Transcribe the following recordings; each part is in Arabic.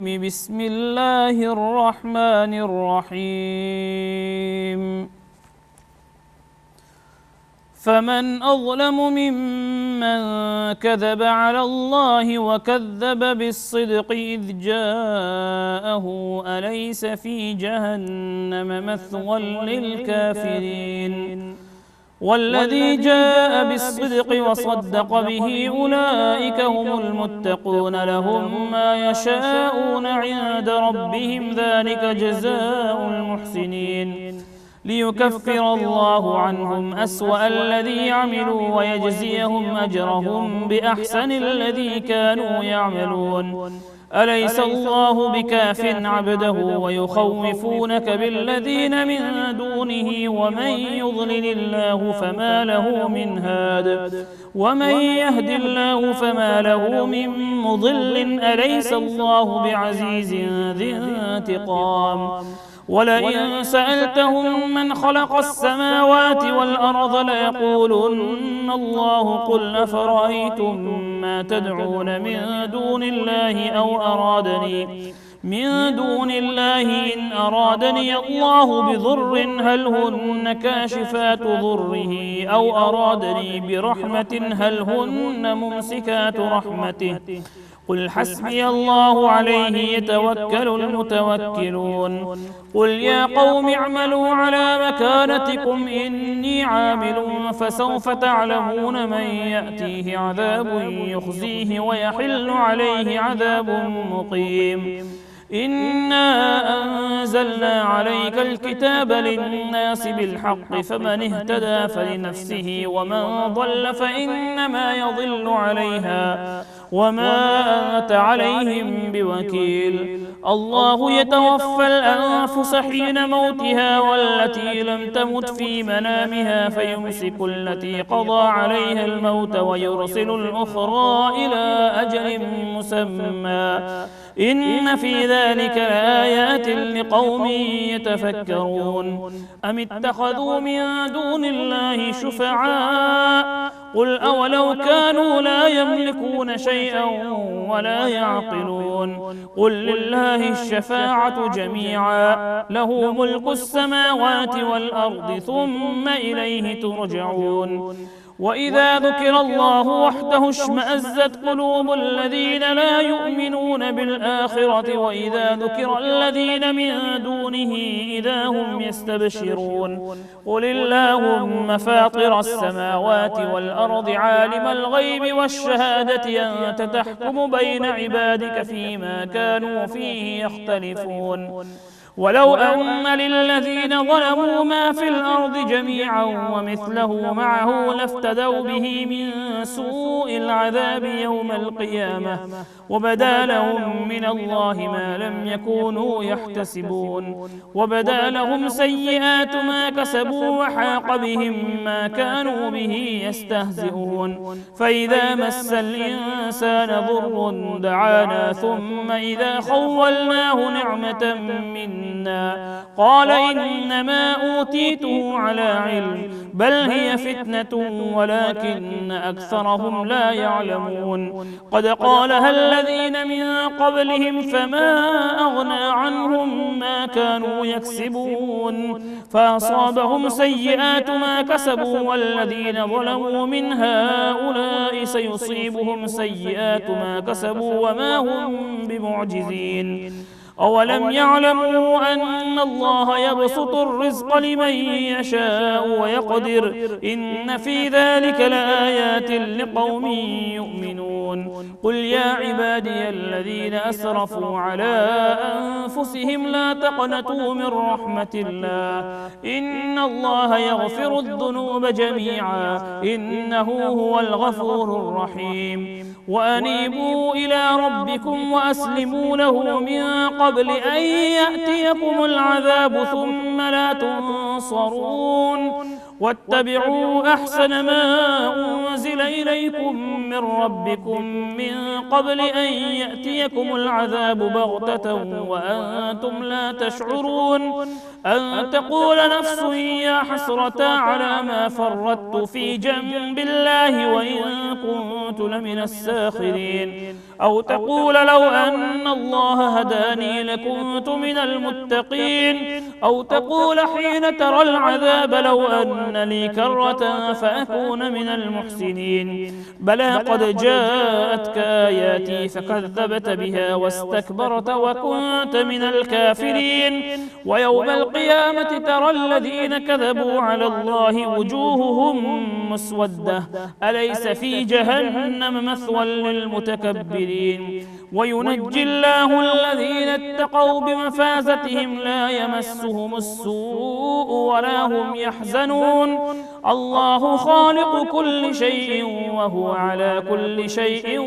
بسم الله الرحمن الرحيم. فمن أظلم ممن كذب على الله وكذب بالصدق إذ جاءه أليس في جهنم مثوى للكافرين والذي جاء بالصدق وصدق به أولئك هم المتقون لهم ما يشاءون عند ربهم ذلك جزاء المحسنين ليكفر الله عنهم أسوأ الذي عملوا ويجزيهم أجرهم بأحسن الذي كانوا يعملون أليس الله بكاف عبده ويخوفونك بالذين من دونه ومن يضلل الله فما له من هاد ومن يهد الله فما له من مضل أليس الله بعزيز ذي انتقام ولئن سألتهم من خلق السماوات والأرض ليقولن الله قل أفرأيتم ما تدعون من دون الله إن أرادني الله بضر هل هن كاشفات ضره أو أرادني برحمة هل هن ممسكات رحمته قل حسبي الله عليه يتوكل المتوكلون قل يا قوم اعملوا على مكانتكم إني عامل فسوف تعلمون من يأتيه عذاب يخزيه ويحل عليه عذاب مقيم إنا أنزلنا عليك الكتاب للناس بالحق فمن اهتدى فلنفسه ومن ضل فإنما يضل عليها وما أنت عليهم بوكيل الله يتوفى الأنفس حين موتها والتي لم تمت في منامها فيمسك التي قضى عليها الموت ويرسل الأخرى إلى أجل مسمى إن في ذلك لآيات لقوم يتفكرون أم اتخذوا من دون الله شفعاء قل أولو كانوا لا يملكون شيئا ولا يعقلون قل لله الشفاعة جميعا له ملك السماوات والأرض ثم إليه ترجعون وإذا ذكر الله وحده اشمأزت قلوب الذين لا يؤمنون بالآخرة وإذا ذكر الذين من دونه إذا هم يستبشرون قل اللهم فاطر السماوات والأرض عالم الغيب والشهادة أنت تحكم بين عبادك فيما كانوا فيه يختلفون ولو أن للذين ظلموا ما في الأرض جميعا ومثله معه لافتدوا به من سوء العذاب يوم القيامة وبدا لهم من الله ما لم يكونوا يحتسبون وبدا لهم سيئات ما كسبوا وحاق بهم ما كانوا به يستهزئون فإذا مس الإنسان ضر دعانا ثم إذا خولناه نعمة منا قال إنما أوتيته على علم بل هي فتنة ولكن أكثرهم لا يعلمون قد قالها الذين من قبلهم فما أغنى عنهم ما كانوا يكسبون فأصابهم سيئات ما كسبوا والذين ظلموا من هؤلاء سيصيبهم سيئات ما كسبوا وما هم بمعجزين أولم يعلموا أن الله يبسط الرزق لمن يشاء ويقدر إن في ذلك لآيات لقوم يؤمنون قل يا عبادي الذين أسرفوا على أنفسهم لا تقنطوا من رحمة الله إن الله يغفر الذنوب جميعا إنه هو الغفور الرحيم وأنيبوا إلى ربكم وأسلموا له من قبل أن يأتيكم العذاب ثم لا تنصرون واتبعوا أحسن ما أنزل إليكم من ربكم من قبل أن يأتيكم العذاب بغتة وأنتم لا تشعرون أن تقول نفس يا حسرة على ما فرطت في جنب الله وإن كنت لمن الساخرين أو تقول لو أن الله هداني لكنت من المتقين أو تقول حين ترى العذاب لو أن لي كرة فأكون من المحسنين بلى قد جاءتك آياتي فكذبت بها واستكبرت وكنت من الكافرين ويوم القيامة ترى الذين كذبوا على الله وجوههم مسودة أليس في جهنم مثوى للمتكبرين وينجي الله الذين اتقوا بمفازتهم لا يمسهم السوء ولا هم يحزنون الله خالق كل شيء وهو على كل شيء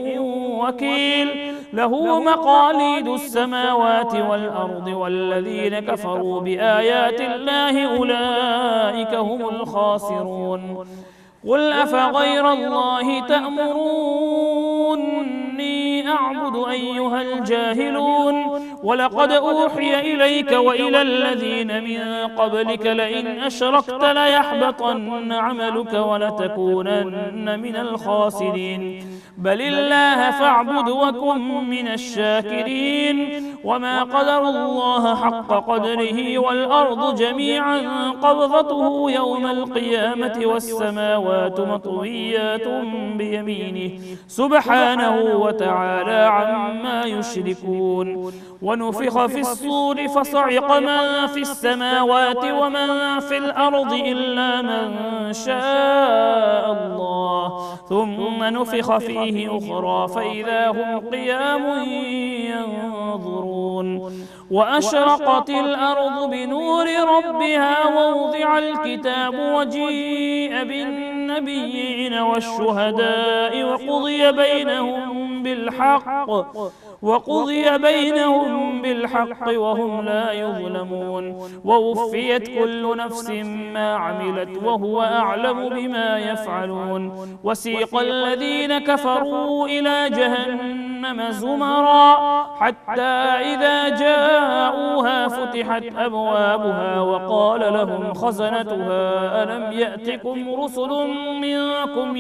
وكيل له مقاليد السماوات والأرض والذين كفروا بآيات الله أولئك هم الخاسرون قل أفغير الله تأمروني أعبد أيها الجاهلون ولقد أوحي إليك وإلى الذين من قبلك لئن أشركت ليحبطن عملك ولتكونن من الخاسرين بل الله فاعبد وكن من الشاكرين وما قدر الله حق قدره والأرض جميعا قبضته يوم القيامة والسماوات مطويات بيمينه سبحانه وتعالى عما يشركون ونفخ في الصور فصعق من في السماوات ومن في الأرض إلا من شاء الله ثم نفخ فيه أخرى فإذا هم قيام ينظرون وأشرقت الأرض بنور ربها ووضع الكتاب وجيء بالنبيين والشهداء وقضي بينهم بالحق وهم لا يظلمون ووفيت كل نفس ما عملت وهو أعلم بما يفعلون وسيق الذين كفروا إلى جهنم زمرا حتى إذا جاءوها فتحت أبوابها وقال لهم خزنتها ألم يأتكم رسل منكم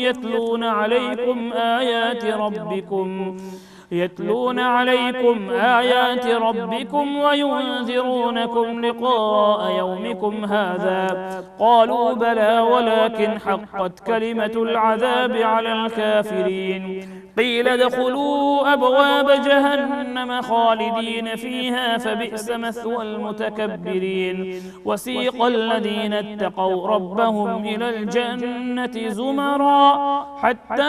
يتلون عليكم آيات ربكم وينذرونكم لقاء يومكم هذا قالوا بلى ولكن حقت كلمة العذاب على الكافرين قيل ادخلوا أبواب جهنم خالدين فيها فبئس مثوى المتكبرين وسيق الذين اتقوا ربهم إلى الجنة زمرا حتى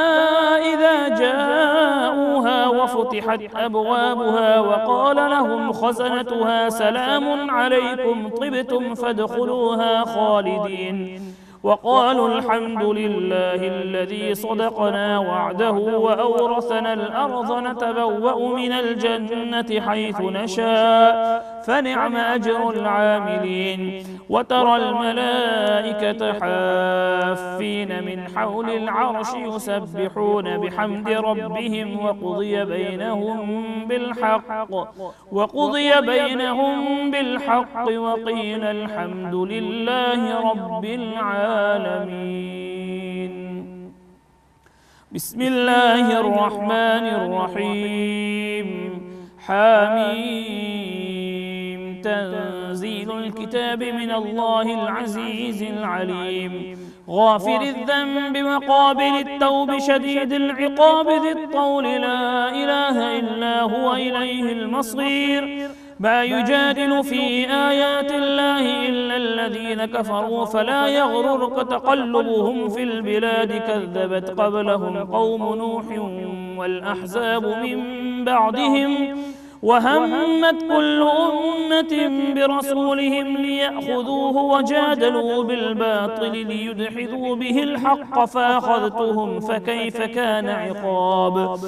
إذا جاءوها وفتحت أبوابها وقال لهم خزنتها سلام عليكم طبتم فادخلوها خالدين وقالوا الحمد لله الذي صدقنا وعده وأورثنا الأرض نتبوأ من الجنة حيث نشاء فنعم أجر العاملين وترى الملائكة حافين من حول العرش يسبحون بحمد ربهم وقضي بينهم بالحق وقيل الحمد لله رب العالمين بسم الله الرحمن الرحيم حميم تنزيل الكتاب من الله العزيز العليم غافر الذنب وقابل التوب شديد العقاب ذي الطول لا إله إلا هو إليه المصير ما يجادل في آيات الله إلا الذين كفروا فلا يغررك تقلبهم في البلاد كذبت قبلهم قوم نوح والأحزاب من بعدهم وهمت كل أمة برسولهم ليأخذوه وجادلوا بالباطل ليدحضوا به الحق فأخذتهم فكيف كان عقاب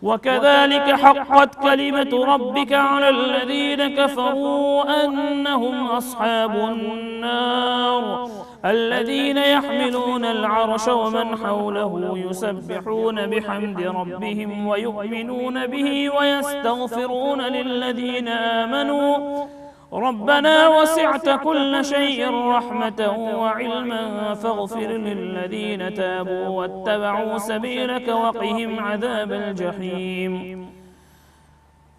وكذلك حقت كلمة ربك على الذين كفروا أنهم أصحاب النار الذين يحملون العرش ومن حوله يسبحون بحمد ربهم ويؤمنون به ويستغفرون للذين آمنوا ربنا وسعت كل شيء رحمة وعلما فاغفر للذين تابوا واتبعوا سبيلك وقهم عذاب الجحيم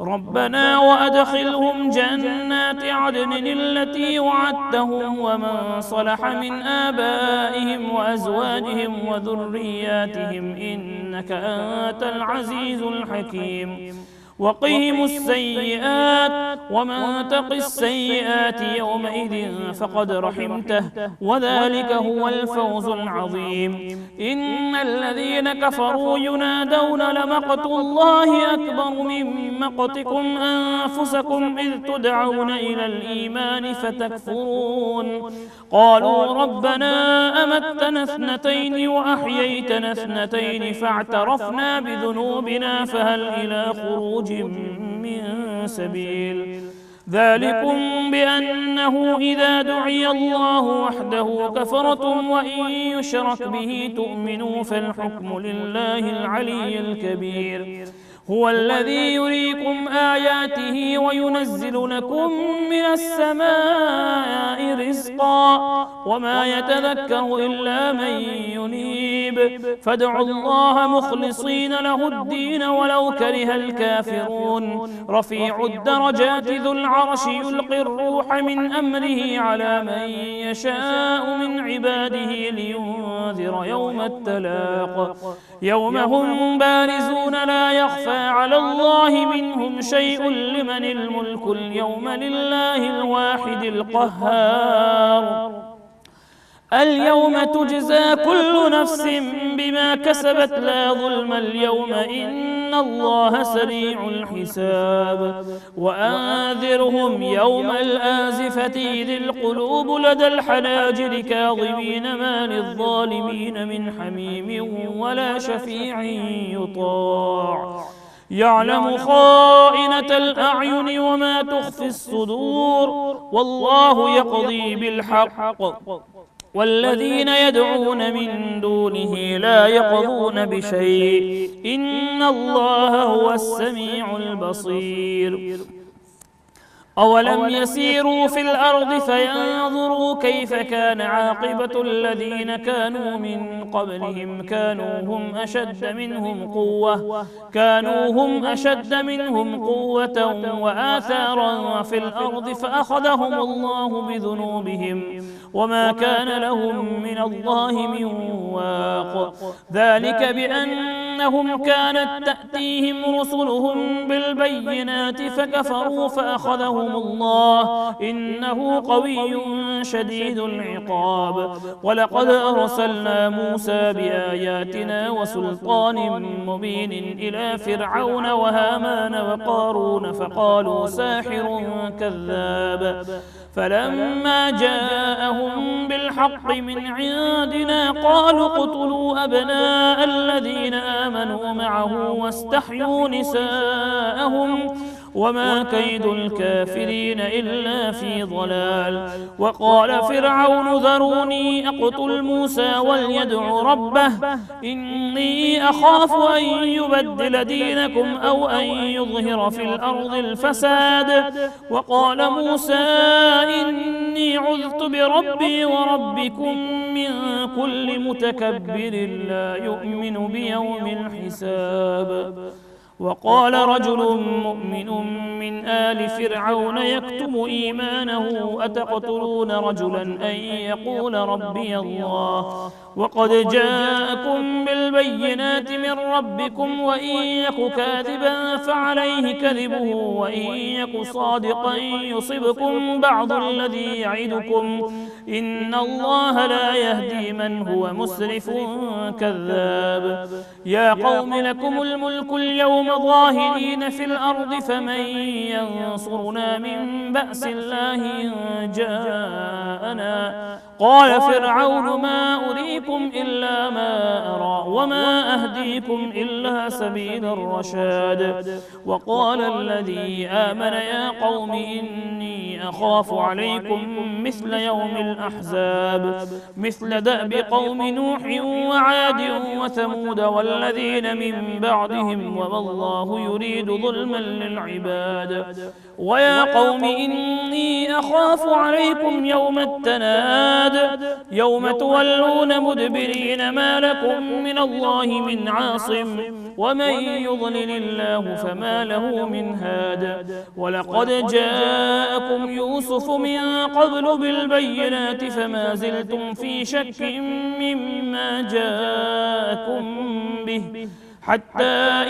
ربنا وأدخلهم جنات عدن التي وعدتهم ومن صلح من آبائهم وأزواجهم وذرياتهم إنك أنت العزيز الحكيم وقهم السيئات ومن تق السيئات يومئذ فقد رحمته وذلك هو الفوز العظيم إن الذين كفروا ينادون لمقت الله أكبر من مقتكم أنفسكم إذ تدعون إلى الإيمان فتكفرون قالوا ربنا أمتنا اثنتين وأحييتنا اثنتين فاعترفنا بذنوبنا فهل إلى خروج من سبيل ذلكم بأنه إذا دعي الله وحده كفرتم وإن يشرك به تؤمنوا فالحكم لله العلي الكبير هو الذي يريكم آياته وينزل لكم من السماء رزقا وما يتذكر إلا من ينيب فادعوا الله مخلصين له الدين ولو كره الكافرون رفيع الدرجات ذو العرش يلقي الروح من أمره على من يشاء من عباده لينذر يوم التلاق يوم هم بارزون لا يخفى على الله منهم شيء لمن الملك اليوم لله الواحد القهار اليوم تجزى كل نفس بما كسبت لا ظلم اليوم إن الله سريع الحساب وأنذرهم يوم الآزفة إذ القلوب لدى الحناجر كاظمين ما للظالمين من حميم ولا شفيع يطاع يعلم خائنة الأعين وما تخفي الصدور والله يقضي بالحق والذين يدعون من دونه لا يقضون بشيء إن الله هو السميع البصير أولم يسيروا في الأرض فينظروا كيف كان عاقبة الذين كانوا من قبلهم كانوا هم أشد منهم قوة وآثارا في الأرض فأخذهم الله بذنوبهم وما كان لهم من الله من واق ذلك بأنهم كانت تأتيهم رسلهم بالبينات فكفروا فأخذهم الله إنه قوي شديد العقاب ولقد أرسلنا موسى بآياتنا وسلطان مبين إلى فرعون وهامان وقارون فقالوا ساحر كذاب فلما جاءهم بالحق من عندنا قالوا اقتلوا أبناء الذين آمنوا معه واستحيوا نساءهم وما كيد الكافرين إلا في ضلال وقال فرعون ذروني أقتل موسى وليدع ربه إني أخاف أن يبدل دينكم أو أن يظهر في الأرض الفساد وقال موسى إني عذت بربي وربكم من كل متكبر لا يؤمن بيوم الحساب وقال رجل مؤمن من آل فرعون يكتم إيمانه أتقتلون رجلا أن يقول ربي الله وقد جاءكم بالبينات من ربكم وإن يك كاذبا فعليه كذبه وإن يك صادقا يصبكم بعض الذي يعدكم إن الله لا يهدي من هو مسرف كذاب يا قوم لكم الملك اليوم ظاهرين في الأرض فمن ينصرنا من بأس الله إن جاءنا قال فرعون ما أريكم إلا ما أرى وما أهديكم إلا سبيل الرشاد وقال الذي آمن يا قوم إني أخاف عليكم مثل يوم الأحزاب مثل دأب قوم نوح وعاد وثمود والذين من بعدهم وما الله يريد ظلما للعباد ويا قوم إني أخاف عليكم يوم التناد يوم تولون مدبرين ما لكم من الله من عاصم ومن يضلل الله فما له من هاد ولقد جاءكم يوسف من قبل بالبينات فما زلتم في شك مما جاءكم به حتى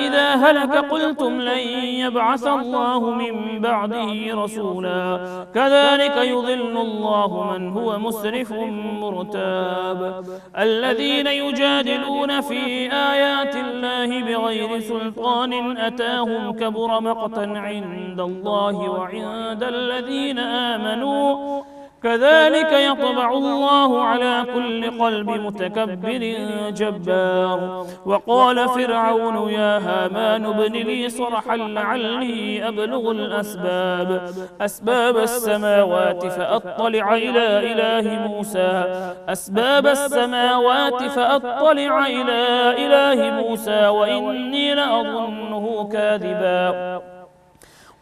إذا هلك قلتم لن يبعث الله من بعده رسولا كذلك يضل الله من هو مسرف مرتاب الذين يجادلون في آيات الله بغير سلطان أتاهم كبر مقتا عند الله وعند الذين آمنوا كذلك يطبع الله على كل قلب متكبر جبار وقال فرعون يا هامان ابن لي صرحا لعلي أبلغ أسباب السماوات فأطلع إلى إله موسى وإني لأظنه كاذبا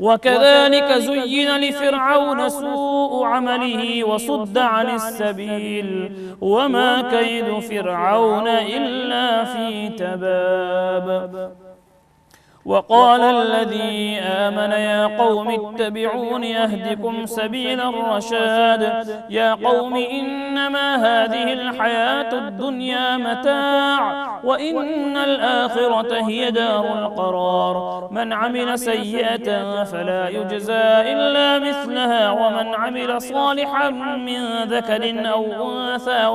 وكذلك زين لفرعون سوء عمله وصد عن السبيل وما كيد فرعون إلا في تباب وقال الذي آمن يا قوم اتبعون أهدكم سبيل الرشاد يا قوم إنما هذه الحياة الدنيا متاع وإن الآخرة هي دار القرار من عمل سيئة فلا يجزى إلا مثلها ومن عمل صالحا من ذكر أو أنثى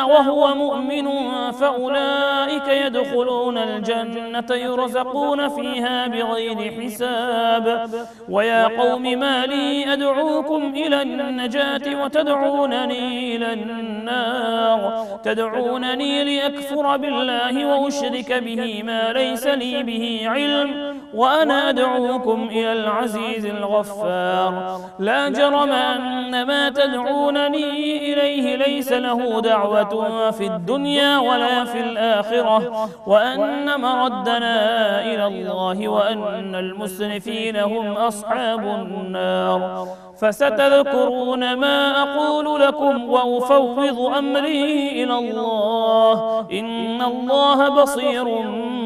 وهو مؤمن فأولئك يدخلون الجنة يرزقون فيها بغير حساب ويا قوم ما لي أدعوكم إلى النجاة وتدعونني إلى النار تدعونني لأكفر بالله وأشرك به ما ليس لي به علم وأنا أدعوكم إلى العزيز الغفار لا جرم أن ما تدعونني إليه ليس له دعوة في الدنيا ولا في الآخرة وأن مردنا إلى الله وأن المسرفين هم أصحاب النار فستذكرون ما أقول لكم وأفوض أمري إلى الله إن الله بصير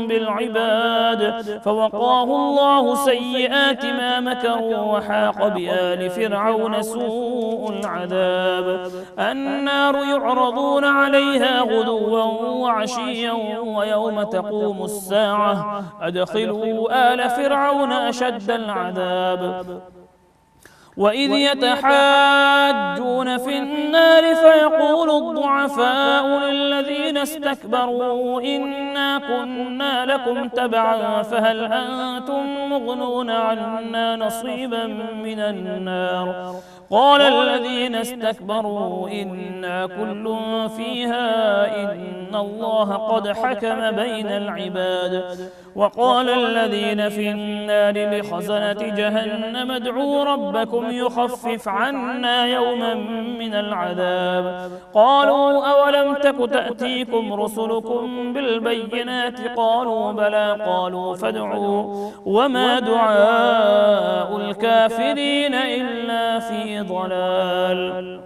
بالعباد فوقاه الله سيئات ما مكروا وحاق بآل فرعون سوء العذاب النار يعرضون عليها غدوا وعشيا ويوم تقوم الساعة أدخلوا آل فرعون أشد العذاب وإذ يتحاجون في النار فيقول الضعفاء للذين استكبروا إنا كنا لكم تبعا فهل أنتم مغنون عنا نصيبا من النار قال الذين استكبروا إنا كل فيها إن الله قد حكم بين العباد وقال الذين في النار لخزنة جهنم ادعوا ربكم يخفف عنا يوما من العذاب قالوا أولم تك تأتيكم رسلكم بالبينات قالوا بلى قالوا فادعوا وما دعاء الكافرين إلا في ضلال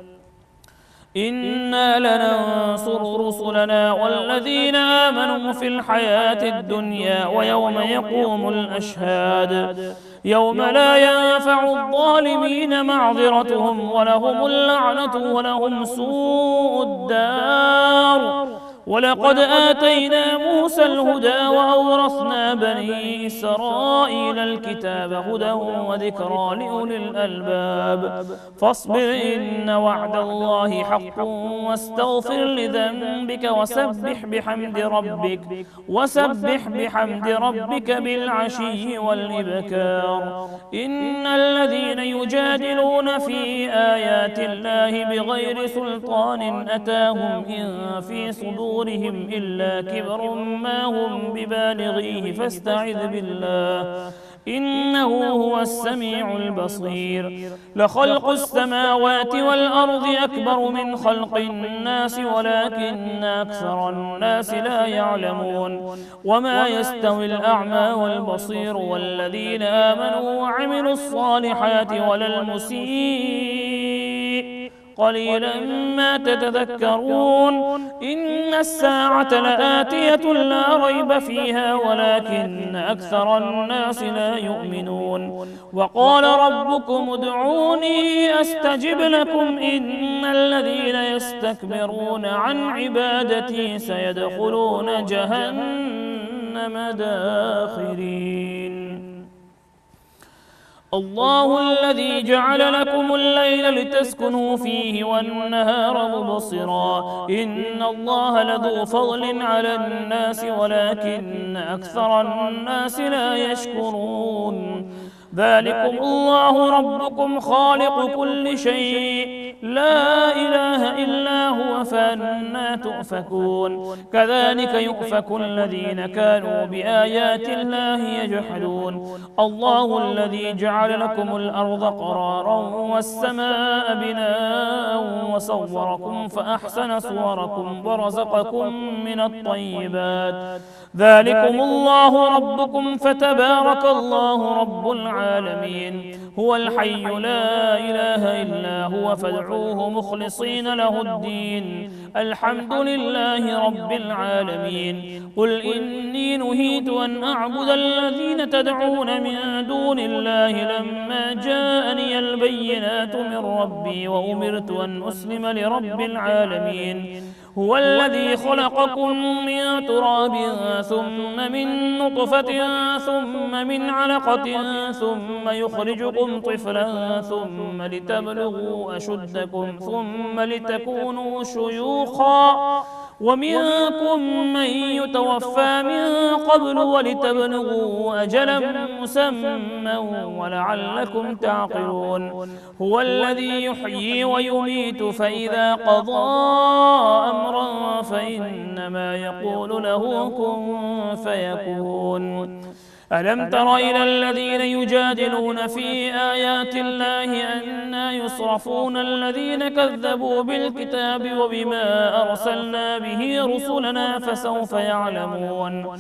إنا لننصر رسلنا والذين آمنوا في الحياة الدنيا ويوم يقوم الأشهاد يوم لا ينفع الظالمين معذرتهم ولهم اللعنة ولهم سوء الدار ولقد آتينا موسى الهدى وأورثنا بني إسرائيل الكتاب هدى وذكرى لأولي الألباب فاصبر إن وعد الله حق واستغفر لذنبك وسبح بحمد ربك بالعشي والإبكار إن الذين يجادلون في آيات الله بغير سلطان أتاهم إن في صدورهم إلا كبر ما هم ببالغيه فاستعذ بالله إنه هو السميع البصير لخلق السماوات والأرض أكبر من خلق الناس ولكن أكثر الناس لا يعلمون وما يستوي الأعمى والبصير والذين آمنوا وعملوا الصالحات ولا المسيء قليلا ما تتذكرون إن الساعة لآتية لا ريب فيها ولكن أكثر الناس لا يؤمنون وقال ربكم ادعوني أستجب لكم إن الذين يستكبرون عن عبادتي سيدخلون جهنم داخرين الله الذي جعل لكم الليل لتسكنوا فيه والنهار مبصرا إن الله لذو فضل على الناس ولكن أكثر الناس لا يشكرون ذلكم الله ربكم خالق كل شيء لا إله إلا هو فأنى تؤفكون كذلك يؤفك الذين كانوا بآيات الله يجحدون الله الذي جعل لكم الأرض قرارا والسماء بناء وصوركم فأحسن صوركم ورزقكم من الطيبات ذلكم الله ربكم فتبارك الله رب العالمين هو الحي لا إله إلا هو فادعوه مخلصين له الدين الحمد لله رب العالمين قل إني نهيت أن أعبد الذين تدعون من دون الله لما جاءني البينات من ربي وأمرت أن أسلم لرب العالمين هو الذي خلقكم من تراب ثم من نطفة ثم من علقة ثم يخرجكم طفلا ثم لتبلغوا أشدكم ثم لتكونوا شيوخا ومنكم من يتوفى من قبل ولتبلغوا أجلا مسمى ولعلكم تعقلون هو الذي يحيي ويميت فإذا قضى أمرا فإنما يقول له كن فيكون ألم تر إلى الذين يجادلون في آيات الله أنى يصرفون الذين كذبوا بالكتاب وبما أرسلنا به رسلنا فسوف يعلمون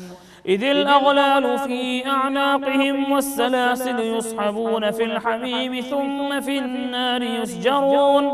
إذ الأغلال في أعناقهم والسلاسل يسحبون في الحميم ثم في النار يسجرون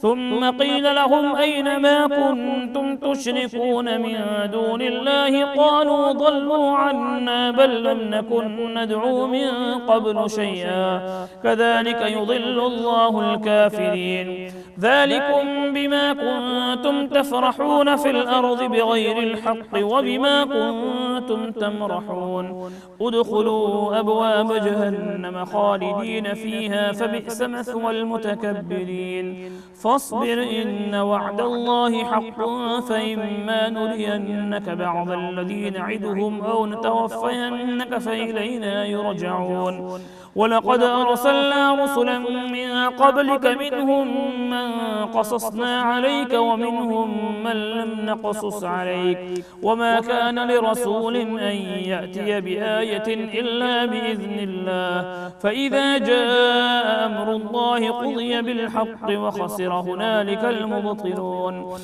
ثم قيل لهم أين ما كنتم تشركون من دون الله قالوا ضلوا عنا بل لم نكن ندعو من قبل شيئا كذلك يضل الله الكافرين ذلكم بما كنتم تفرحون في الأرض بغير الحق وبما كنتم تمرحون ادخلوا أبواب جهنم خالدين فيها فبئس مثوى المتكبرين فاصبر إن وعد الله حق فإما نرينك بعض الذي نعدهم أو نتوفينك فإلينا يرجعون ولقد أرسلنا رسلا من قبلك منهم من قصصنا عليك ومنهم من لم نقصص عليك وما كان لرسول أن يأتي بآية إلا بإذن الله فإذا جاء أمر الله قضي بالحق وخسر هنالك المبطلون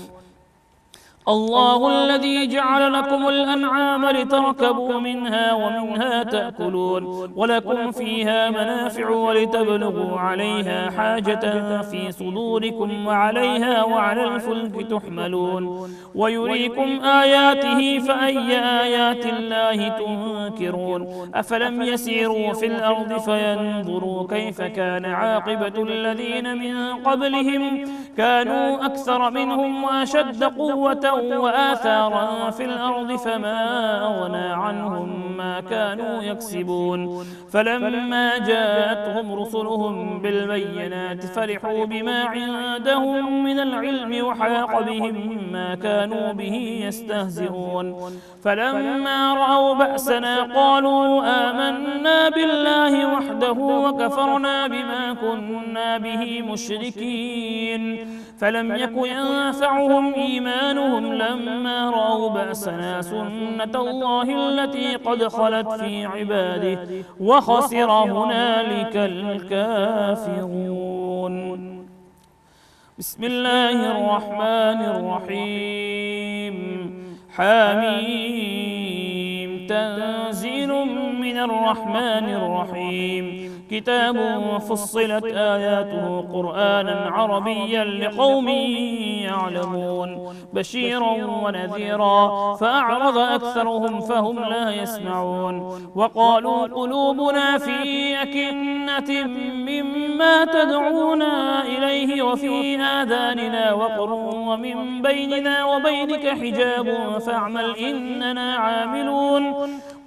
الله الذي جعل لكم الأنعام لتركبوا منها ومنها تأكلون ولكم فيها منافع ولتبلغوا عليها حاجة في صدوركم وعليها وعلى الفلك تحملون ويريكم آياته فأي آيات الله تنكرون أفلم يسيروا في الأرض فينظروا كيف كان عاقبة الذين من قبلهم كانوا أكثر منهم وأشد قوة وآثارا في الأرض فما أغنى عنهم ما كانوا يكسبون فلما جاءتهم رسلهم بالبينات فرحوا بما عندهم من العلم وحاق بهم ما كانوا به يستهزئون فلما رأوا بأسنا قالوا آمنا بالله وحده وكفرنا بما كنا به مشركين فلم يك ينفعهم إيمانهم لما رأوا بأسنا سنة الله التي قد خلت في عباده وخسر هنالك الكافرون. بسم الله الرحمن الرحيم. حميم. تنزيل من الرحمن الرحيم. كتاب فصلت آياته قرآنا عربيا لقوم يعلمون بشيرا ونذيرا فأعرض أكثرهم فهم لا يسمعون وقالوا قلوبنا في أكنة مما تدعونا إليه وفي آذاننا وقر ومن بيننا وبينك حجاب فاعمل إننا عاملون.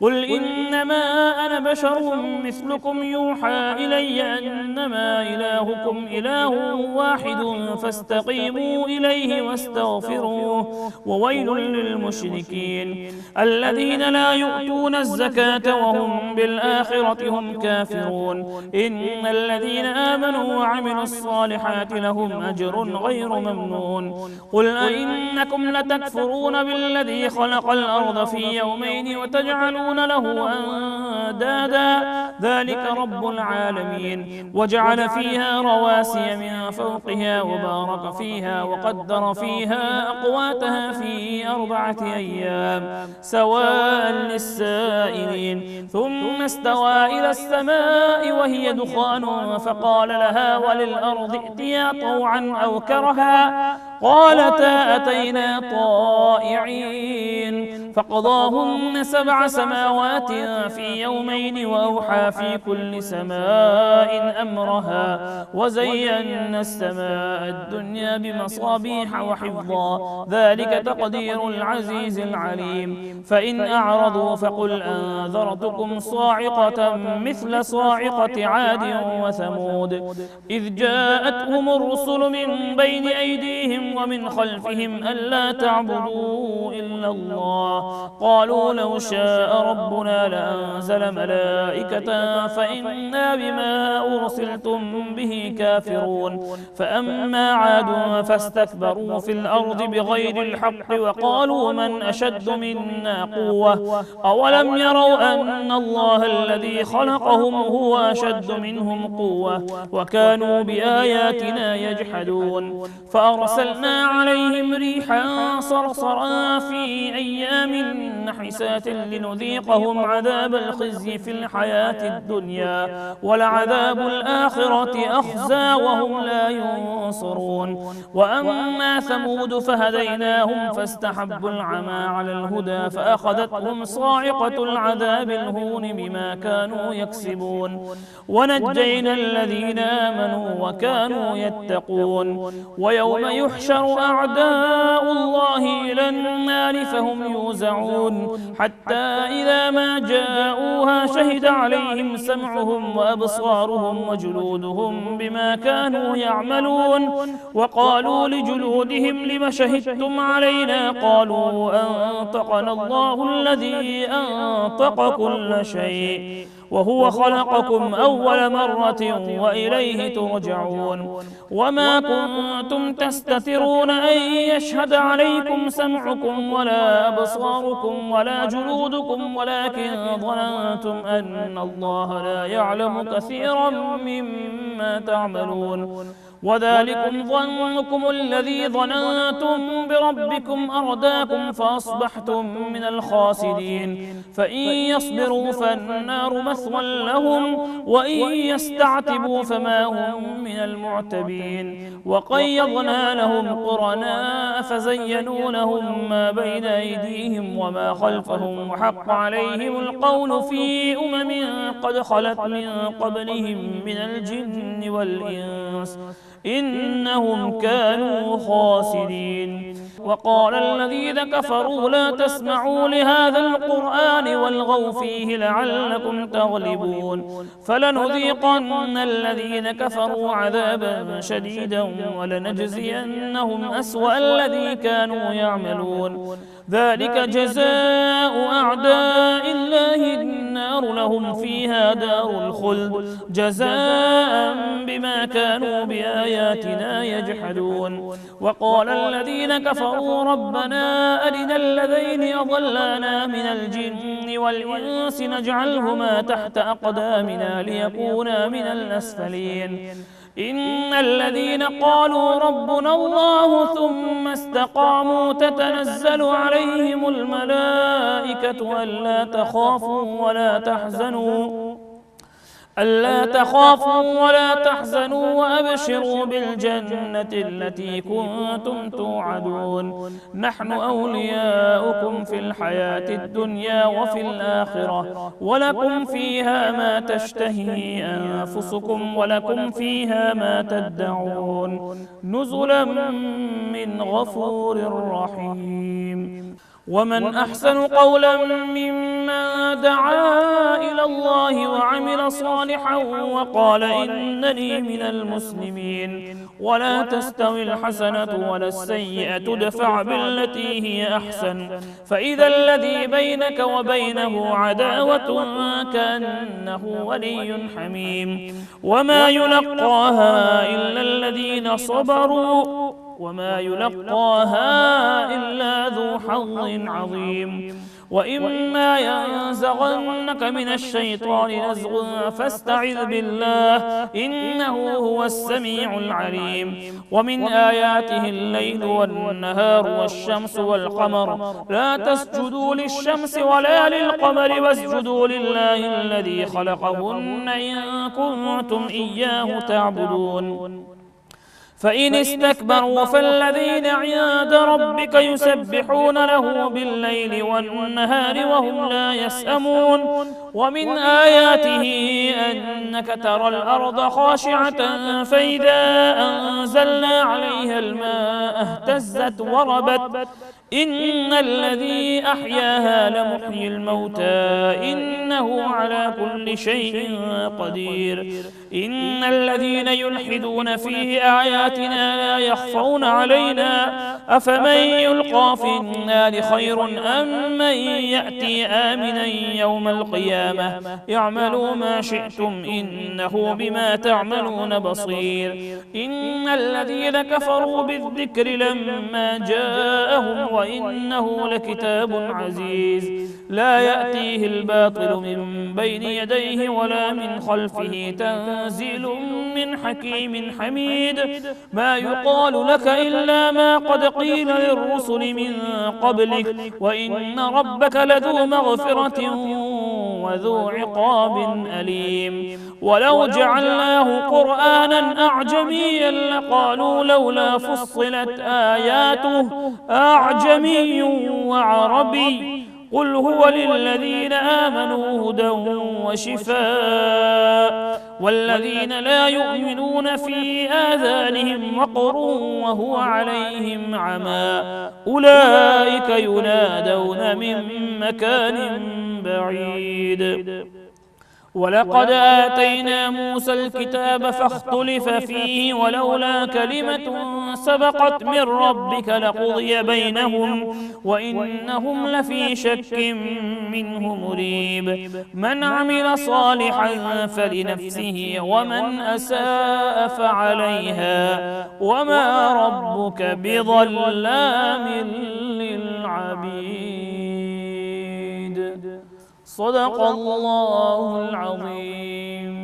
قل إنما أنا بشر مثلكم يوحى إلي أنما إلهكم إله واحد فاستقيموا إليه واستغفروه وويل للمشركين الذين لا يؤتون الزكاة وهم بالآخرة هم كافرون. إن الذين آمنوا وعملوا الصالحات لهم أجر غير ممنون. قل أئنكم لتكفرون بالذي خلق الأرض في يومين وتجعلون له أندادا ذلك رب العالمين وجعل فيها رواسي من فوقها وبارك فيها وقدر فيها أقواتها في 4 أيام سواء للسائلين ثم استوى إلى السماء وهي دخان فقال لها وللأرض ائتيا طوعا أو كرها قالتا أتينا طائعين فقضاهن 7 سماوات في يومين وأوحى في كل سماء أمرها وزينا السماء الدنيا بمصابيح وحفظا ذلك تقدير العزيز العليم. فإن أعرضوا فقل أنذرتكم صاعقة مثل صاعقة عاد وثمود إذ جاءتهم الرسل من بين أيديهم ومن خلفهم ألا تعبدوا إلا الله قالوا لو شاء ربنا لأنزل ملائكة فإنا بما أرسلتم به كافرون. فأما عاد فاستكبروا في الأرض بغير الحق وقالوا من أشد منا قوة أولم يروا أن الله الذي خلقهم هو أشد منهم قوة وكانوا بآياتنا يجحدون. فأرسلنا عليهم ريحا صرصرا في أيام نحسات لنذيقهم عذاب الخزي في الحياة الدنيا ولعذاب الآخرة أخزى وهم لا ينصرون. وأما ثمود فهديناهم فاستحبوا العمى على الهدى فأخذتهم صاعقة العذاب الهون بما كانوا يكسبون ونجينا الذين آمنوا وكانوا يتقون. ويوم يحشر أعداء الله إلى النار فهم يوزعون حتى إذا ما جاءوها شهد عليهم سمعهم وأبصارهم وجلودهم بما كانوا يعملون وقالوا لجلودهم لم شهدتم علينا قالوا أنطقنا الله الذي أنطق كل شيء وهو خلقكم أول مرة وإليه ترجعون. وما كنتم تستترون أن يشهد عليكم سمعكم ولا أبصاركم ولا جلودكم ولكن ظننتم أن الله لا يعلم كثيرا مما تعملون وذلكم ظنكم الذي ظننتم بربكم أرداكم فأصبحتم من الخاسرين. فإن يصبروا فالنار مثوى لهم وإن يستعتبوا فما هم من المعتبين. وقيضنا لهم قرناء فزينوا لهم ما بين أيديهم وما خلفهم وحق عليهم القول في قد خلت من قبلهم من الجن والإنس إنهم كانوا خاسرين. وقال الذين كفروا لا تسمعوا لهذا القرآن والغوا فيه لعلكم تغلبون فلنذيقن الذين كفروا عذابا شديدا ولنجزينهم أسوأ الذي كانوا يعملون ذلك جزاء أعداء الله النار لهم فيها دار الخلد جزاء بما كانوا بآياتنا يجحدون. وقال الذين كفروا ربنا أرنا الذين أضلانا من الجن والإنس نجعلهما تحت أقدامنا ليكونا من الأسفلين إن الذين قالوا ربنا الله ثم استقاموا تتنزل عليهم الملائكة ألا تخافوا ولا تحزنوا وأبشروا بالجنة التي كنتم توعدون نحن أولياؤكم في الحياة الدنيا وفي الآخرة ولكم فيها ما تشتهي أنفسكم ولكم فيها ما تدعون نزلا من غفور رحيم. ومن أحسن قولا ممن دعا إلى الله وعمل صالحا وقال إنني من المسلمين ولا تستوي الحسنة ولا السيئة ادفع بالتي هي أحسن فإذا الذي بينك وبينه عداوة كأنه ولي حميم وما يلقاها إلا الذين صبروا وما يلقاها إلا ذو حظ عظيم. وإما ينزغنك من الشيطان نزغ فاستعذ بالله إنه هو السميع العليم. ومن آياته الليل والنهار والشمس والقمر لا تسجدوا للشمس ولا للقمر واسجدوا لله الذي خلقهن إن كنتم إياه تعبدون فإن استكبروا فالذين عند ربك يسبحون له بالليل والنهار وهم لا يسأمون. ومن آياته أنك ترى الأرض خاشعة فإذا أنزلنا عليها الماء اهتزت وربت إن الذي أحياها لمحيي الموتى إنه على كل شيء قدير. إن الذين يلحدون في آياتنا لا يخفون علينا أفمن يلقى في النار خير أم من يأتي آمنا يوم القيامة اعملوا ما شئتم إنه بما تعملون بصير. إن الذين كفروا بالذكر لما جاءهم وإنه لكتاب عزيز لا يأتيه الباطل من بين يديه ولا من خلفه تنزيل من حكيم حميد. ما يقال لك إلا ما قد قيل للرسل من قبلك وإن ربك لذو مغفرة وذو عقاب أليم. ولو جعلناه قرآنا أعجميا لقالوا لولا فصلت آياته أعجمي وعربي قل هو للذين آمنوا هدى وشفاء والذين لا يؤمنون في آذانهم وقر وهو عليهم عمى أولئك ينادون من مكان بعيد. ولقد آتينا موسى الكتاب فاختلف فيه ولولا كلمة سبقت من ربك لقضي بينهم وإنهم لفي شك منه مريب. من عمل صالحا فلنفسه ومن أساء فعليها وما ربك بظلام للعبيد. صدق الله العظيم.